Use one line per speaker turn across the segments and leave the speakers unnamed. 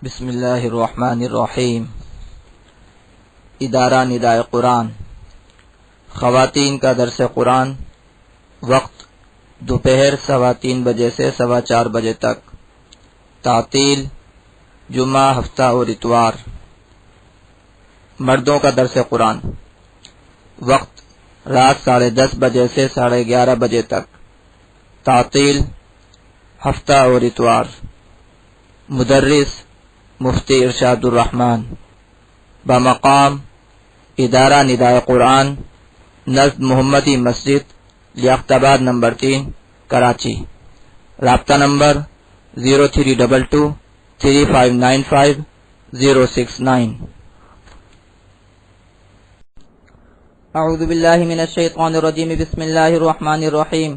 بسم اللہ الرحمن الرحیم۔ ادارہ ندائے قرآن، خواتین کا درس قرآن، وقت دوپہر 3:15 بجے سے 4:15 بجے تک، تعطیل جمعہ، ہفتہ اور اتوار۔ مردوں کا درس قرآن، وقت رات 10:30 بجے سے 11:30 بجے تک، تعطیل ہفتہ اور اتوار۔ مدرس مفتی ارشاد الرحمن، بمقام ادارہ ندائے قرآن، نزد محمدی مسجد، لیاقت نمبر 3، کراچی۔ رابطہ نمبر 0322359069۔
اعوذ باللہ من الشیطان الرجیم، بسم اللہ الرحمن الرحیم۔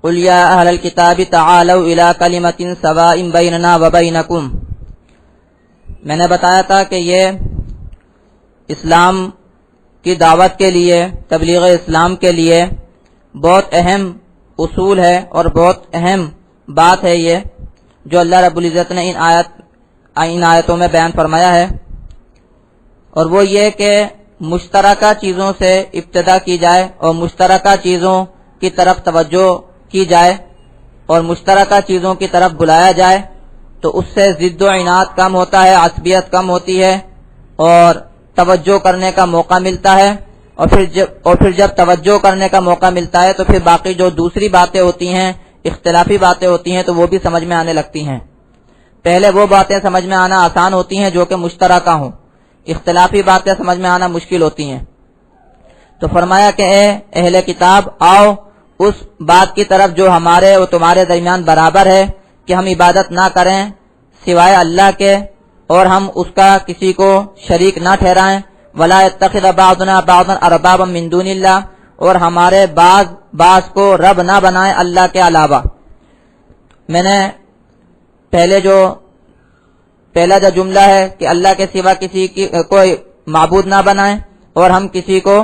قل یا اہل الکتاب تعالوا الی کلمۃ سواء بیننا وبینکم۔ میں نے بتایا تھا کہ یہ اسلام کی دعوت کے لیے، تبلیغ اسلام کے لیے بہت اہم اصول ہے اور بہت اہم بات ہے یہ جو اللہ رب العزت نے ان آیتوں میں بیان فرمایا ہے، اور وہ یہ کہ مشترکہ چیزوں سے ابتدا کی جائے اور مشترکہ چیزوں کی طرف توجہ کی جائے اور مشترکہ چیزوں کی طرف بلایا جائے، تو اس سے ضد و عناد کم ہوتا ہے، عصبیت کم ہوتی ہے اور توجہ کرنے کا موقع ملتا ہے، اور پھر جب توجہ کرنے کا موقع ملتا ہے تو پھر باقی جو دوسری باتیں ہوتی ہیں، اختلافی باتیں ہوتی ہیں، تو وہ بھی سمجھ میں آنے لگتی ہیں۔ پہلے وہ باتیں سمجھ میں آنا آسان ہوتی ہیں جو کہ مشترکہ ہوں، اختلافی باتیں سمجھ میں آنا مشکل ہوتی ہیں۔ تو فرمایا کہ اے اہل کتاب، آؤ اس بات کی طرف جو ہمارے اور تمہارے درمیان برابر ہے کہ ہم عبادت نہ کریں سوائے اللہ کے، اور ہم اس کا کسی کو شریک نہ ٹھہرائیں، ولا يتخذ بعضنا بعضا اربابا من دون اللہ، اور ہمارے بعض کو رب نہ بنائیں اللہ کے علاوہ۔ میں نے پہلا جو جملہ ہے کہ اللہ کے سوا کسی کی کوئی معبود نہ بنائیں اور ہم کسی کو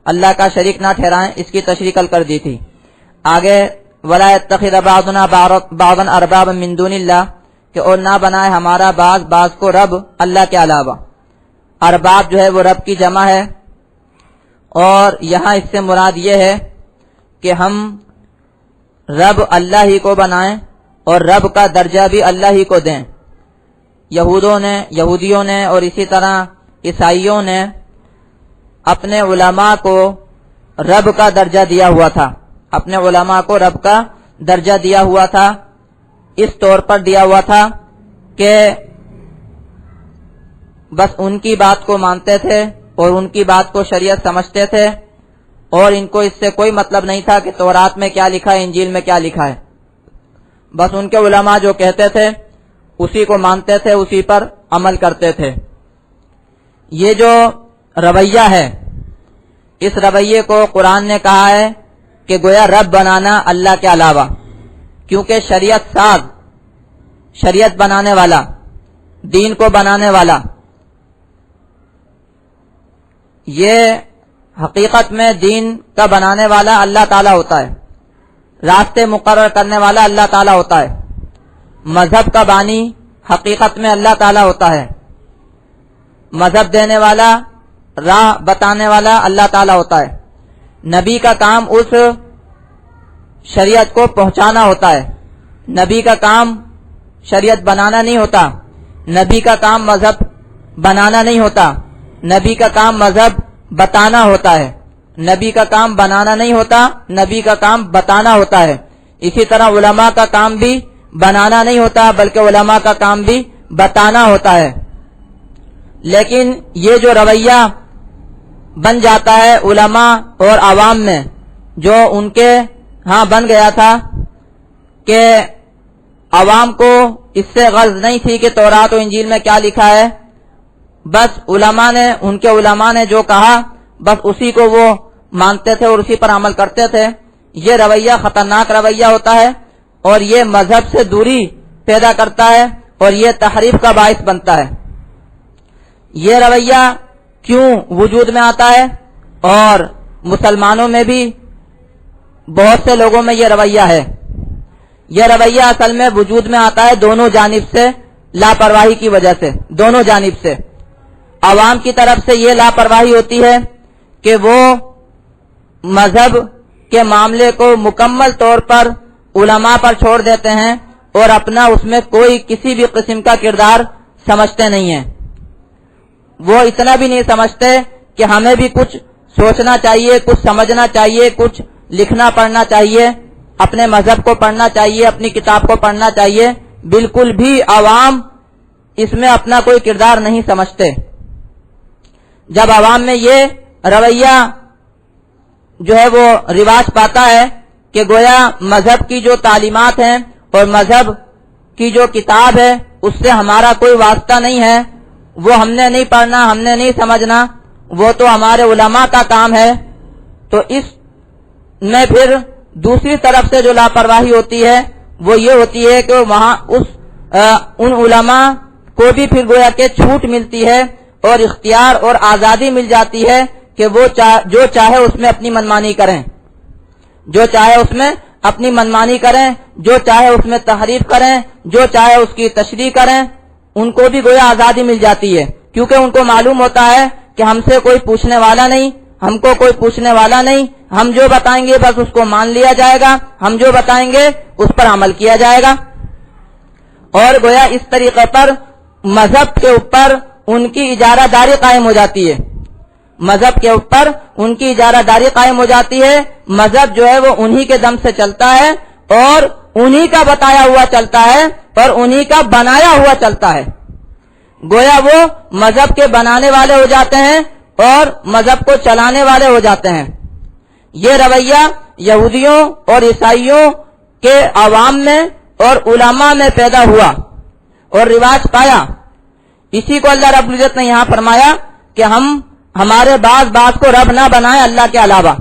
اللہ کا شریک نہ ٹھہرائیں، اس کی تشریح کل کر دی تھی۔ آگے ولا يتخذ بعضنا بعضا اربابا من دون اللہ، کہ اور نہ بنائے ہمارا بعض کو رب اللہ کے علاوہ۔ ارباب جو ہے وہ رب کی جمع ہے، اور یہاں اس سے مراد یہ ہے کہ ہم رب اللہ ہی کو بنائیں اور رب کا درجہ بھی اللہ ہی کو دیں۔ یہودیوں نے اور اسی طرح عیسائیوں نے اپنے علماء کو رب کا درجہ دیا ہوا تھا، اپنے علماء کو رب کا درجہ دیا ہوا تھا، اس طور پر دیا ہوا تھا کہ بس ان کی بات کو مانتے تھے اور ان کی بات کو شریعت سمجھتے تھے، اور ان کو اس سے کوئی مطلب نہیں تھا کہ تورات میں کیا لکھا ہے، انجیل میں کیا لکھا ہے۔ بس ان کے علماء جو کہتے تھے اسی کو مانتے تھے، اسی پر عمل کرتے تھے۔ یہ جو رویہ ہے، اس رویے کو قرآن نے کہا ہے کہ گویا رب بنانا اللہ کے علاوہ، کیونکہ شریعت ساز، شریعت بنانے والا، دین کو بنانے والا، یہ حقیقت میں دین کا بنانے والا اللہ تعالیٰ ہوتا ہے، راستے مقرر کرنے والا اللہ تعالیٰ ہوتا ہے، مذہب کا بانی حقیقت میں اللہ تعالیٰ ہوتا ہے، مذہب دینے والا، راہ بتانے والا اللہ تعالیٰ ہوتا ہے۔ نبی کا کام اس شریعت کو پہنچانا ہوتا ہے، نبی کا کام شریعت بنانا نہیں ہوتا، نبی کا کام مذہب بنانا نہیں ہوتا، نبی کا کام مذہب بتانا ہوتا ہے، نبی کا کام بنانا نہیں ہوتا، نبی کا کام بتانا ہوتا ہے۔ اسی طرح علماء کا کام بھی بنانا نہیں ہوتا بلکہ علماء کا کام بھی بتانا ہوتا ہے۔ لیکن یہ جو رویہ بن جاتا ہے علماء اور عوام میں، جو ان کے ہاں بن گیا تھا کہ عوام کو اس سے غرض نہیں تھی کہ تورات و انجیل میں کیا لکھا ہے، بس ان کے علماء نے جو کہا بس اسی کو وہ مانتے تھے اور اسی پر عمل کرتے تھے۔ یہ رویہ خطرناک رویہ ہوتا ہے اور یہ مذہب سے دوری پیدا کرتا ہے اور یہ تحریف کا باعث بنتا ہے۔ یہ رویہ کیوں وجود میں آتا ہے، اور مسلمانوں میں بھی بہت سے لوگوں میں یہ رویہ ہے۔ یہ رویہ اصل میں وجود میں آتا ہے دونوں جانب سے، لاپرواہی کی وجہ سے، دونوں جانب سے۔ عوام کی طرف سے یہ لاپرواہی ہوتی ہے کہ وہ مذہب کے معاملے کو مکمل طور پر علماء پر چھوڑ دیتے ہیں اور اپنا اس میں کوئی کسی بھی قسم کا کردار سمجھتے نہیں ہیں۔ وہ اتنا بھی نہیں سمجھتے کہ ہمیں بھی کچھ سوچنا چاہیے، کچھ سمجھنا چاہیے، کچھ لکھنا پڑھنا چاہیے، اپنے مذہب کو پڑھنا چاہیے، اپنی کتاب کو پڑھنا چاہیے۔ بالکل بھی عوام اس میں اپنا کوئی کردار نہیں سمجھتے۔ جب عوام میں یہ رویہ جو ہے وہ رواج پاتا ہے کہ گویا مذہب کی جو تعلیمات ہیں اور مذہب کی جو کتاب ہے اس سے ہمارا کوئی واسطہ نہیں ہے، وہ ہم نے نہیں پڑھنا، ہم نے نہیں سمجھنا، وہ تو ہمارے علماء کا کام ہے، تو اس میں پھر دوسری طرف سے جو لاپرواہی ہوتی ہے وہ یہ ہوتی ہے کہ وہاں ان علماء کو بھی پھر گویا کہ چھوٹ ملتی ہے اور اختیار اور آزادی مل جاتی ہے کہ وہ جو چاہے اس میں اپنی منمانی کریں، جو چاہے اس میں اپنی منمانی کریں، جو چاہے اس میں تحریف کریں، جو چاہے اس کی تشریح کریں، ان کو بھی گویا آزادی مل جاتی ہے، کیونکہ ان کو معلوم ہوتا ہے کہ ہم سے کوئی پوچھنے والا نہیں، ہم کو کوئی پوچھنے والا نہیں، ہم جو بتائیں گے بس اس کو مان لیا جائے گا، ہم جو بتائیں گے اس پر عمل کیا جائے گا۔ اور گویا اس طریقے پر مذہب کے اوپر ان کی اجارہ داری قائم ہو جاتی ہے، مذہب کے اوپر ان کی اجارہ داری قائم ہو جاتی ہے۔ مذہب جو ہے وہ انہی کے دم سے چلتا ہے اور انہی کا بتایا ہوا چلتا ہے اور انہی کا بنایا ہوا چلتا ہے۔ گویا وہ مذہب کے بنانے والے ہو جاتے ہیں اور مذہب کو چلانے والے ہو جاتے ہیں۔ یہ رویہ یہودیوں اور عیسائیوں کے عوام میں اور علماء میں پیدا ہوا اور رواج پایا۔ اسی کو اللہ رب العزت نے یہاں فرمایا کہ ہمارے بعض کو رب نہ بنائے اللہ کے علاوہ۔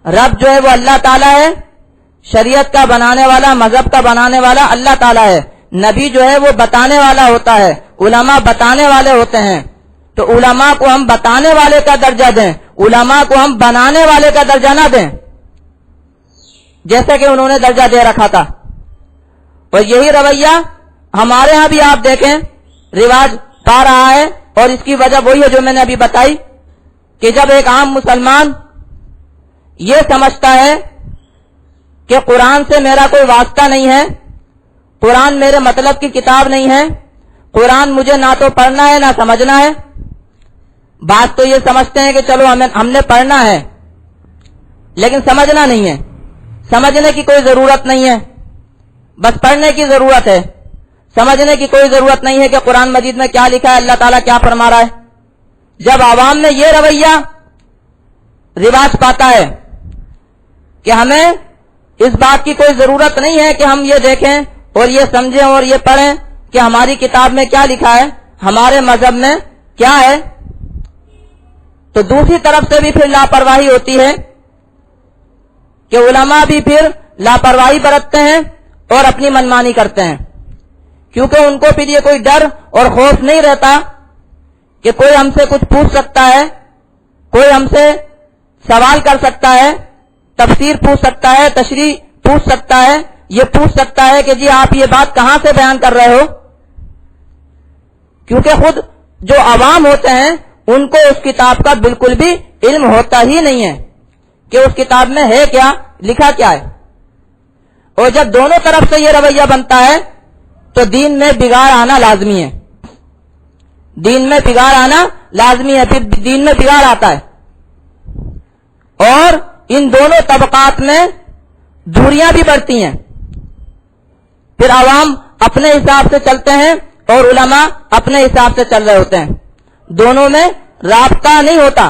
رب جو ہے وہ اللہ تعالیٰ ہے، شریعت کا بنانے والا، مذہب کا بنانے والا اللہ تعالیٰ ہے۔ نبی جو ہے وہ بتانے والا ہوتا ہے، علماء بتانے والے ہوتے ہیں، تو علماء کو ہم بتانے والے کا درجہ دیں، علماء کو ہم بنانے والے کا درجہ نہ دیں، جیسے کہ انہوں نے درجہ دے رکھا تھا۔ اور یہی رویہ ہمارے ہاں بھی آپ دیکھیں رواج پا رہا ہے، اور اس کی وجہ وہی ہے جو میں نے ابھی بتائی کہ جب ایک عام مسلمان یہ سمجھتا ہے کہ قرآن سے میرا کوئی واسطہ نہیں ہے، قرآن میرے مطلب کی کتاب نہیں ہے، قرآن مجھے نہ تو پڑھنا ہے نہ سمجھنا ہے، بات تو یہ سمجھتے ہیں کہ چلو ہم نے پڑھنا ہے لیکن سمجھنا نہیں ہے، سمجھنے کی کوئی ضرورت نہیں ہے، بس پڑھنے کی ضرورت ہے، سمجھنے کی کوئی ضرورت نہیں ہے کہ قرآن مجید میں کیا لکھا ہے، اللہ تعالیٰ کیا فرما رہا ہے۔ جب عوام میں یہ رویہ رواج پاتا ہے کہ ہمیں اس بات کی کوئی ضرورت نہیں ہے کہ ہم یہ دیکھیں اور یہ سمجھیں اور یہ پڑھیں کہ ہماری کتاب میں کیا لکھا ہے، ہمارے مذہب میں کیا ہے، تو دوسری طرف سے بھی پھر لاپرواہی ہوتی ہے کہ علماء بھی پھر لاپرواہی برتتے ہیں اور اپنی منمانی کرتے ہیں، کیونکہ ان کو پھر یہ کوئی ڈر اور خوف نہیں رہتا کہ کوئی ہم سے کچھ پوچھ سکتا ہے، کوئی ہم سے سوال کر سکتا ہے، تفسیر پوچھ سکتا ہے، تشریح پوچھ سکتا ہے، یہ پوچھ سکتا ہے کہ جی آپ یہ بات کہاں سے بیان کر رہے ہو، کیونکہ خود جو عوام ہوتے ہیں ان کو اس کتاب کا بالکل بھی علم ہوتا ہی نہیں ہے کہ اس کتاب میں ہے کیا، لکھا کیا ہے۔ اور جب دونوں طرف سے یہ رویہ بنتا ہے تو دین میں بگاڑ آنا لازمی ہے، دین میں بگاڑ آنا لازمی ہے، پھر دین میں بگاڑ آتا ہے اور ان دونوں طبقات میں دوریاں بھی بڑھتی ہیں، پھر عوام اپنے حساب سے چلتے ہیں اور علماء اپنے حساب سے چل رہے ہوتے ہیں، دونوں میں رابطہ نہیں ہوتا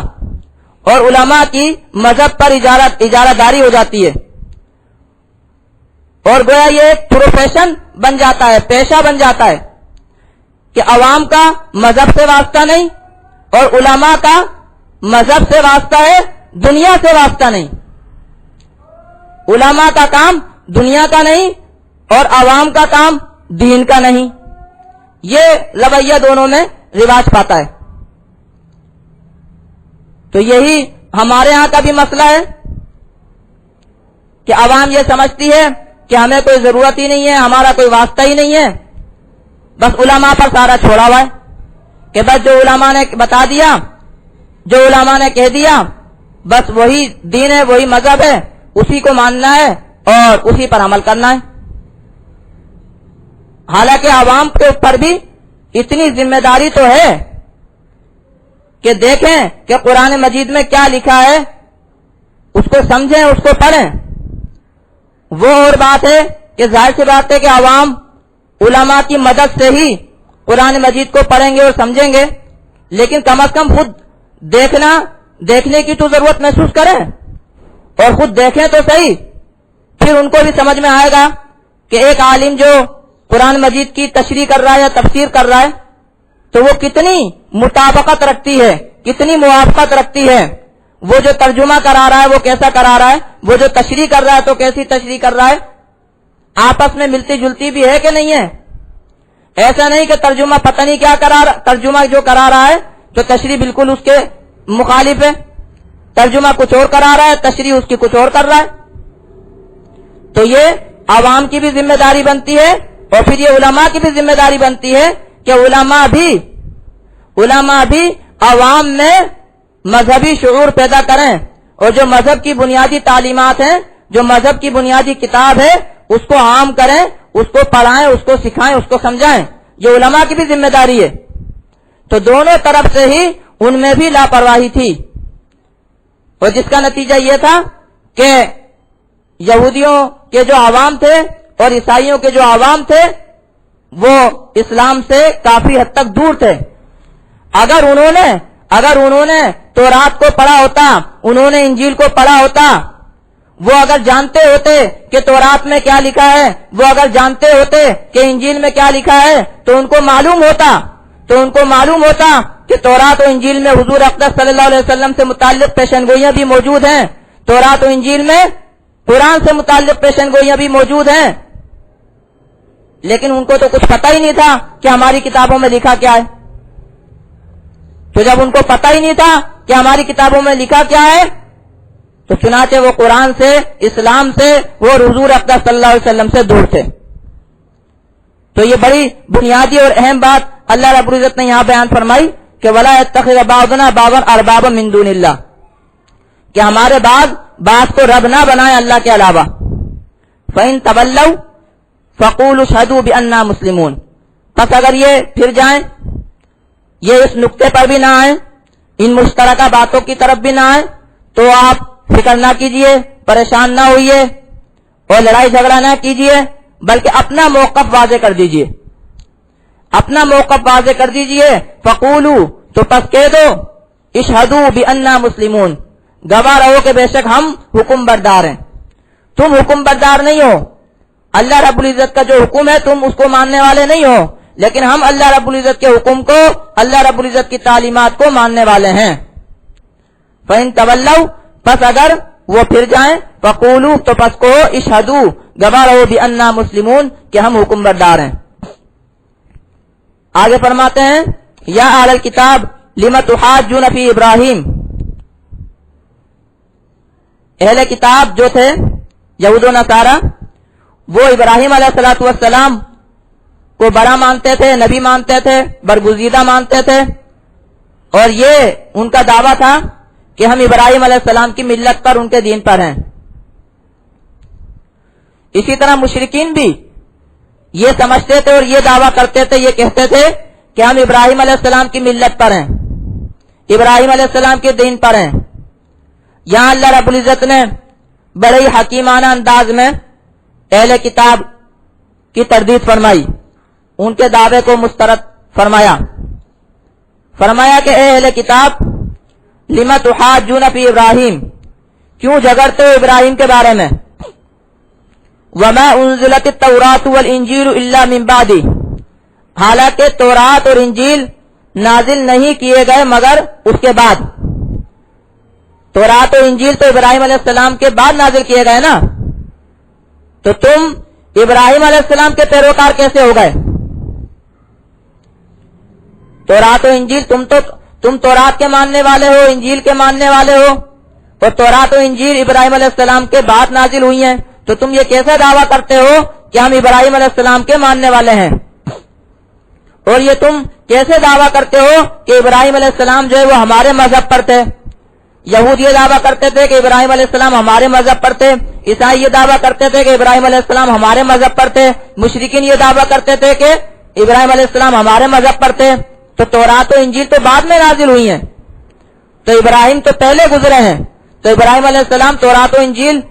اور علماء کی مذہب پر اجارہ داری ہو جاتی ہے اور گویا یہ ایک پروفیشن بن جاتا ہے، پیشہ بن جاتا ہے کہ عوام کا مذہب سے واسطہ نہیں اور علماء کا مذہب سے واسطہ ہے، دنیا سے واسطہ نہیں، علماء کا کام دنیا کا نہیں اور عوام کا کام دین کا نہیں، یہ رویہ دونوں میں رواج پاتا ہے۔ تو یہی ہمارے ہاں کا بھی مسئلہ ہے کہ عوام یہ سمجھتی ہے کہ ہمیں کوئی ضرورت ہی نہیں ہے، ہمارا کوئی واسطہ ہی نہیں ہے، بس علماء پر سارا چھوڑا ہوا ہے کہ بس جو علماء نے بتا دیا، جو علماء نے کہہ دیا، بس وہی دین ہے، وہی مذہب ہے، اسی کو ماننا ہے اور اسی پر عمل کرنا ہے۔ حالانکہ عوام کے اوپر بھی اتنی ذمہ داری تو ہے کہ دیکھیں کہ قرآن مجید میں کیا لکھا ہے، اس کو سمجھیں، اس کو پڑھیں۔ وہ اور بات ہے کہ ظاہر سی بات ہے کہ عوام علماء کی مدد سے ہی قرآن مجید کو پڑھیں گے اور سمجھیں گے، لیکن کم از کم خود دیکھنے کی تو ضرورت محسوس کریں اور خود دیکھیں تو صحیح، پھر ان کو بھی سمجھ میں آئے گا کہ ایک عالم جو قرآن مجید کی تشریح کر رہا ہے یا تفسیر کر رہا ہے تو وہ کتنی مطابقت رکھتی ہے، کتنی موافقت رکھتی ہے، وہ جو ترجمہ کرا رہا ہے وہ کیسا کرا رہا ہے، وہ جو تشریح کر رہا ہے تو کیسی تشریح کر رہا ہے، آپس میں ملتی جلتی بھی ہے کہ نہیں ہے۔ ایسا نہیں کہ ترجمہ پتہ نہیں کیا ترجمہ جو کرا رہا ہے تو تشریح بالکل اس کے مخالف ہے، ترجمہ کچھ اور کرا رہا ہے، تشریح اس کی کچھ اور کر رہا ہے۔ تو یہ عوام کی بھی ذمہ داری بنتی ہے اور پھر یہ علماء کی بھی ذمہ داری بنتی ہے کہ علماء بھی عوام میں مذہبی شعور پیدا کریں اور جو مذہب کی بنیادی تعلیمات ہیں، جو مذہب کی بنیادی کتاب ہے، اس کو عام کریں، اس کو پڑھائیں، اس کو سکھائیں، اس کو سمجھائیں۔ یہ علماء کی بھی ذمہ داری ہے۔ تو دونوں طرف سے ہی ان میں بھی لاپرواہی تھی اور جس کا نتیجہ یہ تھا کہ یہودیوں کے جو عوام تھے اور عیسائیوں کے جو عوام تھے وہ اسلام سے کافی حد تک دور تھے۔ اگر انہوں نے تورات کو پڑھا ہوتا، انہوں نے انجیل کو پڑھا ہوتا، وہ اگر جانتے ہوتے کہ تورات میں کیا لکھا ہے، وہ اگر جانتے ہوتے کہ انجیل میں کیا لکھا ہے تو ان کو معلوم ہوتا کہ تورات و انجیل میں حضور اقدس صلی اللہ علیہ وسلم سے متعلق پیشن گوئیاں بھی موجود ہیں، تورات و انجیل میں قرآن سے متعلق پیشن گوئیاں بھی موجود ہیں، لیکن ان کو تو کچھ پتہ ہی نہیں تھا کہ ہماری کتابوں میں لکھا کیا ہے۔ تو جب ان کو پتہ ہی نہیں تھا کہ ہماری کتابوں میں لکھا کیا ہے تو چنانچہ وہ قرآن سے، اسلام سے، وہ حضور اقدس صلی اللہ علیہ وسلم سے دور تھے۔ تو یہ بڑی بنیادی اور اہم بات اللہ رب العزت نے یہاں بیان فرمائی کہ وَلَا يَتَّخِذَ بَعْضُنَا بَعْضًا أَرْبَابًا مِن دُونِ اللَّهِ، کہ ہمارے بعض کو رب نہ بنائے اللہ کے علاوہ۔ فَإِن تَوَلَّوْا فَقُولُوا اشْهَدُوا بِأَنَّا مُسْلِمُونَ، پس اگر یہ پھر جائیں، یہ اس نقطے پر بھی نہ آئیں، ان مشترکہ باتوں کی طرف بھی نہ آئیں، تو آپ فکر نہ کیجئے، پریشان نہ ہوئیے اور لڑائی جھگڑا نہ کیجئے، بلکہ اپنا موقف واضح کر دیجئے، اپنا موقف واضح کر دیجئے۔ فقولوا، تو پس کہہ دو، اشہدوا بأننا مسلمون، گواہ رہو کہ بے شک ہم حکم بردار ہیں۔ تم حکم بردار نہیں ہو، اللہ رب العزت کا جو حکم ہے تم اس کو ماننے والے نہیں ہو، لیکن ہم اللہ رب العزت کے حکم کو، اللہ رب العزت کی تعلیمات کو ماننے والے ہیں۔ فَإِن تَوَلَّوْا، پس اگر وہ پھر جائیں، فَقُولُوا، تو پس کو اشہدوا، گواہ رہو بِأَنَّا مُسْلِمُونَ، کہ ہم حکم بردار ہیں۔ آگے فرماتے ہیں یا اہل الکتاب لم تحاجون فی ابراہیم، اہل کتاب جو تھے یہود و نصارہ، وہ ابراہیم علیہ الصلوۃ والسلام کو بڑا مانتے تھے، نبی مانتے تھے، برگزیدہ مانتے تھے، اور یہ ان کا دعویٰ تھا کہ ہم ابراہیم علیہ السلام کی ملت پر، ان کے دین پر ہیں۔ اسی طرح مشرکین بھی یہ سمجھتے تھے اور یہ دعویٰ کرتے تھے، یہ کہتے تھے کہ ہم ابراہیم علیہ السلام کی ملت پر ہیں، ابراہیم علیہ السلام کے دین پر ہیں۔ یہاں اللہ رب العزت نے بڑے ہی حکیمانہ انداز میں اہل کتاب کی تردید فرمائی، ان کے دعوے کو مسترد فرمایا کہ اے اہل کتاب لم تحاجون فی ابراہیم، کیوں جھگڑتے ہو ابراہیم کے بارے میں؟ وما انزلت التوراۃ والانجیل الا من بعدہ، حالانکہ تورات اور انجیل نازل نہیں کیے گئے مگر اس کے بعد۔ تورات اور انجیل تو ابراہیم علیہ السلام کے بعد نازل کیے گئے نا، تو تم ابراہیم علیہ السلام کے پیروکار کیسے ہو گئے؟ تورات و انجیل، تم تورات کے ماننے والے ہو، انجیل کے ماننے والے ہو، اور تورات و انجیل ابراہیم علیہ السلام کے بعد نازل ہوئی ہیں، تو تم یہ کیسے دعویٰ کرتے ہو کہ ہم ابراہیم علیہ السلام کے ماننے والے ہیں؟ اور یہ تم کیسے دعویٰ کرتے ہو کہ ابراہیم علیہ السلام جو ہے وہ ہمارے مذہب پر تھے؟ یہود یہ دعویٰ کرتے تھے کہ ابراہیم علیہ السلام ہمارے مذہب پر تھے، عیسائی یہ دعویٰ کرتے تھے کہ ابراہیم علیہ السلام ہمارے مذہب پر تھے، مشرکین یہ دعویٰ کرتے تھے کہ ابراہیم علیہ السلام ہمارے مذہب پر تھے۔ تو تورات و انجیل تو بعد میں نازل ہوئی ہیں، تو ابراہیم تو پہلے گزرے ہیں، تو ابراہیم علیہ السلام تورات و انجیل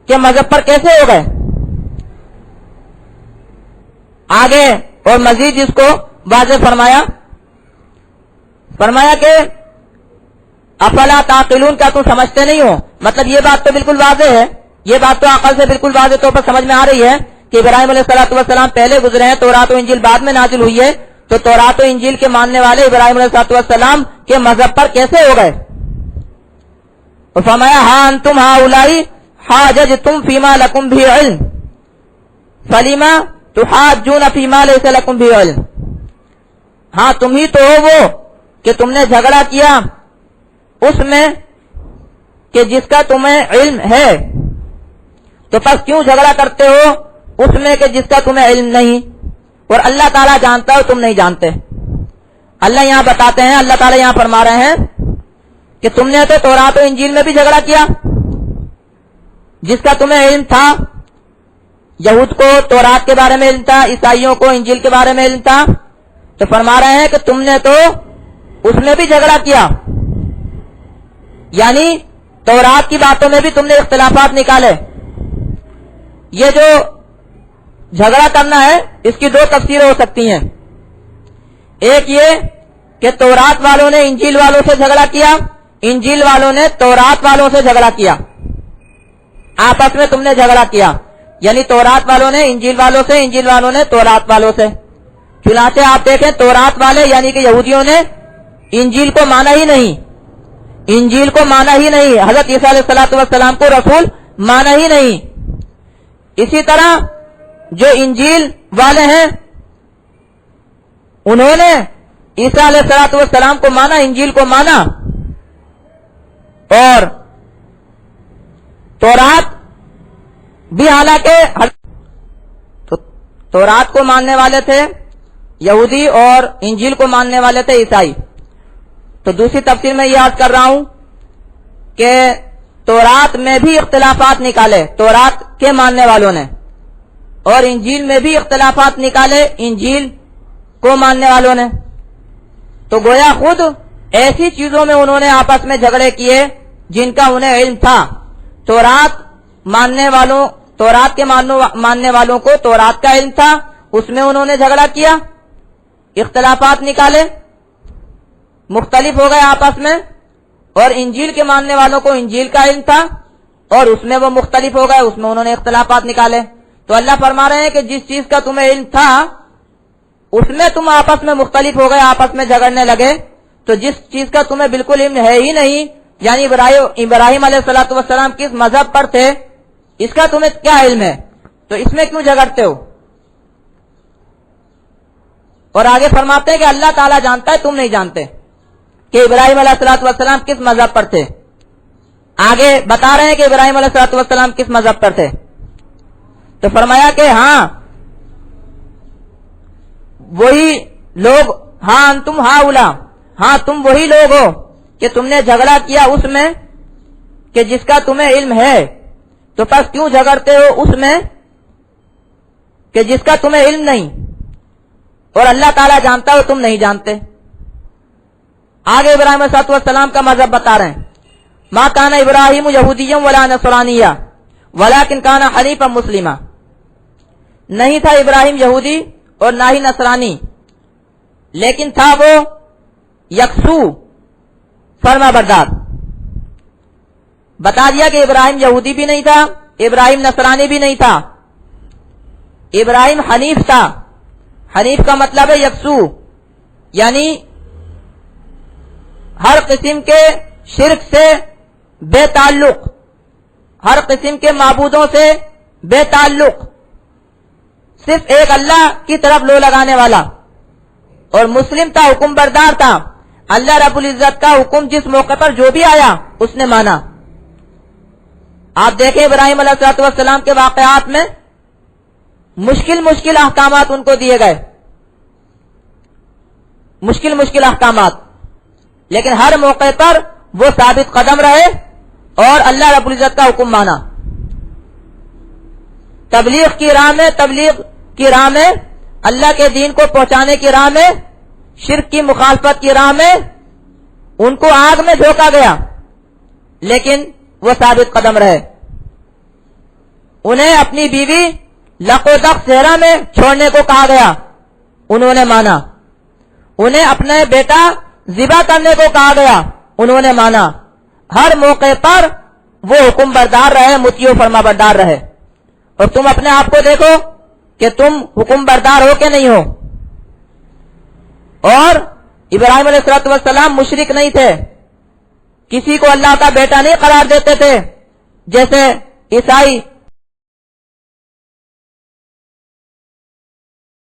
کے مذہب پر کیسے ہو گئے؟ آگے اور مزید اس کو واضح فرمایا کہ افلا تعقلون، کیا تم سمجھتے نہیں ہو؟ مطلب یہ بات تو بالکل واضح ہے، یہ بات تو عقل سے بالکل واضح طور پر سمجھ میں آ رہی ہے کہ ابراہیم علیہ السلام پہلے گزرے ہیں، تورات و انجیل بعد میں نازل ہوئی ہے، تو تورات و انجیل کے ماننے والے ابراہیم علیہ السلام کے مذہب پر کیسے ہو گئے؟ اور فرمایا ہاں انتم ہؤلاء حاججتم فیما لکم بھی علم فلیما تحاجون فیما لیس لکم بھی علم، ہاں تم ہی تو ہو وہ کہ تم نے جھگڑا کیا اس میں کہ جس کا تمہیں علم ہے، تو پس کیوں جھگڑا کرتے ہو اس میں کہ جس کا تمہیں علم نہیں؟ اور اللہ تعالیٰ جانتا ہے تم نہیں جانتے۔ اللہ یہاں بتاتے ہیں، اللہ تعالیٰ یہاں فرما رہے ہیں کہ تم نے تو تورات و انجیل میں بھی جھگڑا کیا، جس کا تمہیں علم تھا۔ یہود کو تورات کے بارے میں علم تھا، عیسائیوں کو انجیل کے بارے میں علم تھا، تو فرما رہے ہیں کہ تم نے تو اس میں بھی جھگڑا کیا، یعنی تورات کی باتوں میں بھی تم نے اختلافات نکالے۔ یہ جو جھگڑا کرنا ہے اس کی دو تفسیریں ہو سکتی ہیں، ایک یہ کہ تورات والوں نے انجیل والوں سے جھگڑا کیا، انجیل والوں نے تورات والوں سے جھگڑا کیا، آپس میں تم نے جھگڑا کیا، یعنی تورات والوں نے انجیل والوں سے، انجیل والوں نے تورات والوں سے۔ چنانچہ آپ دیکھیں تورات والے یعنی کہ یہودیوں نے انجیل کو مانا ہی نہیں، انجیل کو مانا ہی نہیں، حضرت عیسیٰ علیہ السلام کو رسول مانا ہی نہیں۔ اسی طرح جو انجیل والے ہیں انہوں نے عیسیٰ علیہ السلام کو مانا، انجیل کو مانا، اور تورات بھی حالانکہ تورات کو ماننے والے تھے یہودی اور انجیل کو ماننے والے تھے عیسائی۔ تو دوسری تفسیر میں یہ عرض کر رہا ہوں کہ تورات میں بھی اختلافات نکالے تورات کے ماننے والوں نے، اور انجیل میں بھی اختلافات نکالے انجیل کو ماننے والوں نے۔ تو گویا خود ایسی چیزوں میں انہوں نے آپس میں جھگڑے کیے جن کا انہیں علم تھا۔ تورات کے ماننے والوں کو تورات کا علم تھا، اس میں انہوں نے جھگڑا کیا، اختلافات نکالے، مختلف ہو گئے آپس میں، اور انجیل کے ماننے والوں کو انجیل کا علم تھا اور اس میں وہ مختلف ہو گئے، اس میں انہوں نے اختلافات نکالے۔ تو اللہ فرما رہے ہیں کہ جس چیز کا تمہیں علم تھا اس میں تم آپس میں مختلف ہو گئے، آپس میں جھگڑنے لگے، تو جس چیز کا تمہیں بالکل علم ہے ہی نہیں، یعنی ابراہیم علیہ السلام کس مذہب پر تھے اس کا تمہیں کیا علم ہے، تو اس میں کیوں جھگڑتے ہو؟ اور آگے فرماتے ہیں کہ اللہ تعالیٰ جانتا ہے تم نہیں جانتے کہ ابراہیم علیہ السلام کس مذہب پر تھے۔ آگے بتا رہے ہیں کہ ابراہیم علیہ السلام کس مذہب پر تھے، تو فرمایا کہ ہاں وہی لوگ، ہاں انتم ہؤلاء، ہاں تم وہی لوگ ہو کہ تم نے جھگڑا کیا اس میں کہ جس کا تمہیں علم ہے، تو پس کیوں جھگڑتے ہو اس میں کہ جس کا تمہیں علم نہیں، اور اللہ تعالیٰ جانتا ہو تم نہیں جانتے۔ آگے ابراہیم علیہ السلام کا مذہب بتا رہے ہیں، ما کان ابراہیم یہودیا ولا نصرانیا ولکن کان حنیفا مسلما، نہیں تھا ابراہیم یہودی اور نہ ہی نصرانی، لیکن تھا وہ یکسو فرما بردار۔ بتا دیا کہ ابراہیم یہودی بھی نہیں تھا، ابراہیم نصرانی بھی نہیں تھا، ابراہیم حنیف تھا۔ حنیف کا مطلب ہے یکسو، یعنی ہر قسم کے شرک سے بے تعلق، ہر قسم کے معبودوں سے بے تعلق، صرف ایک اللہ کی طرف لو لگانے والا، اور مسلم تھا، حکم بردار تھا۔ اللہ رب العزت کا حکم جس موقع پر جو بھی آیا اس نے مانا۔ آپ دیکھیں ابراہیم علیہ السلام کے واقعات میں مشکل احکامات ان کو دیے گئے، مشکل احکامات، لیکن ہر موقع پر وہ ثابت قدم رہے اور اللہ رب العزت کا حکم مانا. تبلیغ کی راہ میں اللہ کے دین کو پہنچانے کی راہ میں، شرک کی مخالفت کی راہ میں ان کو آگ میں جھونکا گیا، لیکن وہ ثابت قدم رہے. انہیں اپنی بیوی لق و دق صحرا میں چھوڑنے کو کہا گیا، انہوں نے مانا. انہیں اپنے بیٹا ذبح کرنے کو کہا گیا، انہوں نے مانا. ہر موقع پر وہ حکم بردار رہے، مطیع و فرما بردار رہے. اور تم اپنے آپ کو دیکھو کہ تم حکم بردار ہو کہ نہیں ہو. اور ابراہیم علیہ السلام مشرک نہیں تھے، کسی کو اللہ کا بیٹا نہیں قرار دیتے تھے جیسے عیسائی